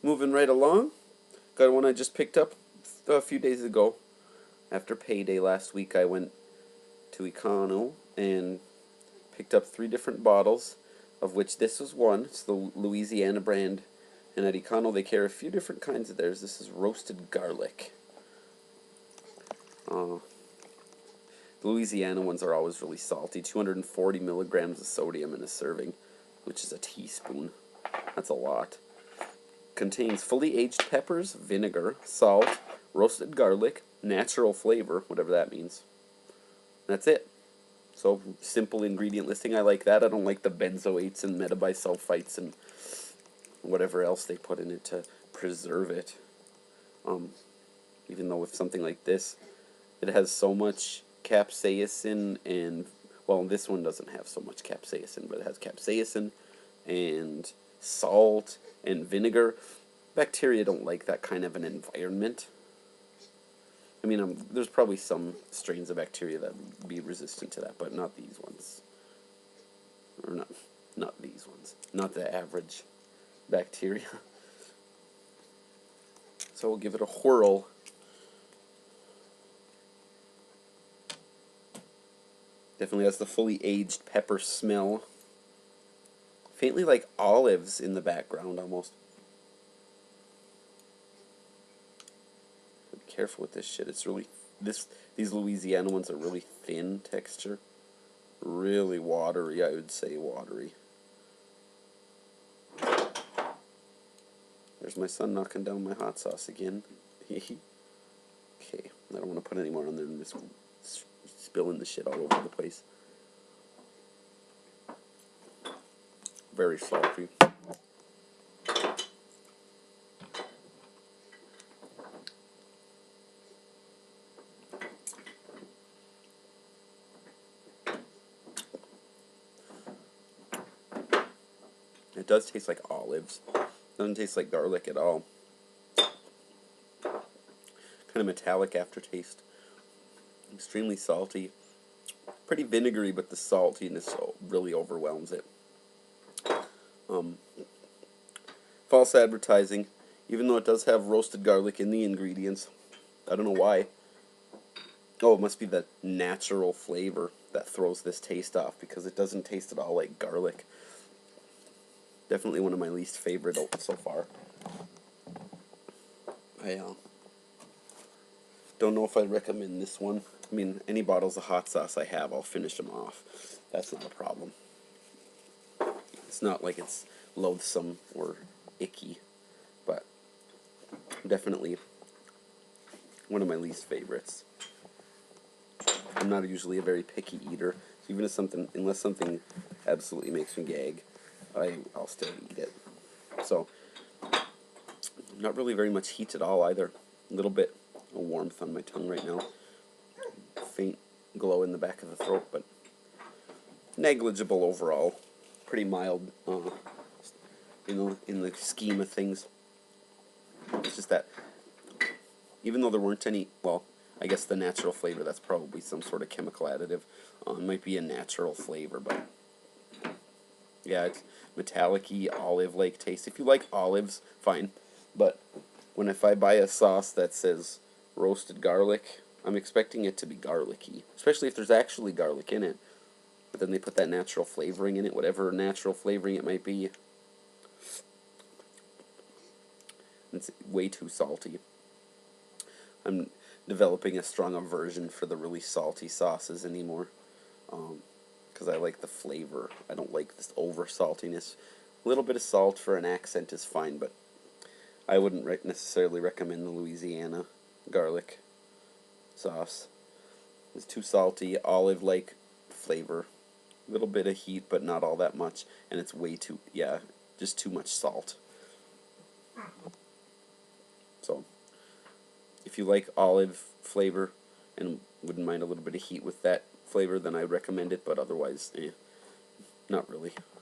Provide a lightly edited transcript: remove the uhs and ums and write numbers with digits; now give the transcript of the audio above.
Moving right along, got one I just picked up a few days ago. After payday last week, I went to Econo and picked up 3 different bottles, of which this was one. It's the Louisiana brand, and at Econo they carry a few different kinds of theirs. This is roasted garlic. The Louisiana ones are always really salty. 240 milligrams of sodium in a serving, which is a teaspoon. That's a lot. Contains fully aged peppers, vinegar, salt, roasted garlic, natural flavor, whatever that means. That's it. So, simple ingredient listing. I like that. I don't like the benzoates and metabisulfites and whatever else they put in it to preserve it. Even though with something like this, it has so much capsaicin and, well, this one doesn't have so much capsaicin, but it has capsaicin and salt and vinegar. Bacteria don't like that kind of an environment. I mean, there's probably some strains of bacteria that would be resistant to that, but not these ones. Or not these ones. Not the average bacteria. So we'll give it a whirl. Definitely has the fully aged pepper smell. Faintly like olives in the background almost. Be careful with this shit. It's really these Louisiana ones are really thin texture. Really watery, I would say watery. There's my son knocking down my hot sauce again. Okay, I don't want to put any more on there and just spilling the shit all over the place. Very salty. It does taste like olives. It doesn't taste like garlic at all. Kind of metallic aftertaste. Extremely salty. Pretty vinegary, but the saltiness really overwhelms it. False advertising. Even though it does have roasted garlic in the ingredients. I don't know why. Oh, it must be the natural flavor that throws this taste off, because it doesn't taste at all like garlic. Definitely one of my least favorite so far. I don't know if I'd recommend this one. I mean, any bottles of hot sauce I have, I'll finish them off. That's not a problem. It's not like it's loathsome or icky, but definitely one of my least favorites. I'm not usually a very picky eater, so even if unless something absolutely makes me gag, I'll still eat it. So, not really very much heat at all either. A little bit of warmth on my tongue right now. Faint glow in the back of the throat, but negligible overall. Pretty mild, in the scheme of things. It's just that, even though there weren't any, well, I guess the natural flavor, that's probably some sort of chemical additive. It might be a natural flavor, but yeah, it's metallic-y, olive-like taste. If you like olives, fine. But if I buy a sauce that says roasted garlic, I'm expecting it to be garlicky, especially if there's actually garlic in it. But then they put that natural flavoring in it, whatever natural flavoring it might be. It's way too salty. I'm developing a strong aversion for the really salty sauces anymore, because I like the flavor. I don't like this over saltiness. A little bit of salt for an accent is fine, but I wouldn't necessarily recommend the Louisiana garlic sauce. It's too salty, olive-like flavor. A little bit of heat, but not all that much, and it's way too, just too much salt. So, if you like olive flavor and wouldn't mind a little bit of heat with that flavor, then I recommend it, but otherwise, not really.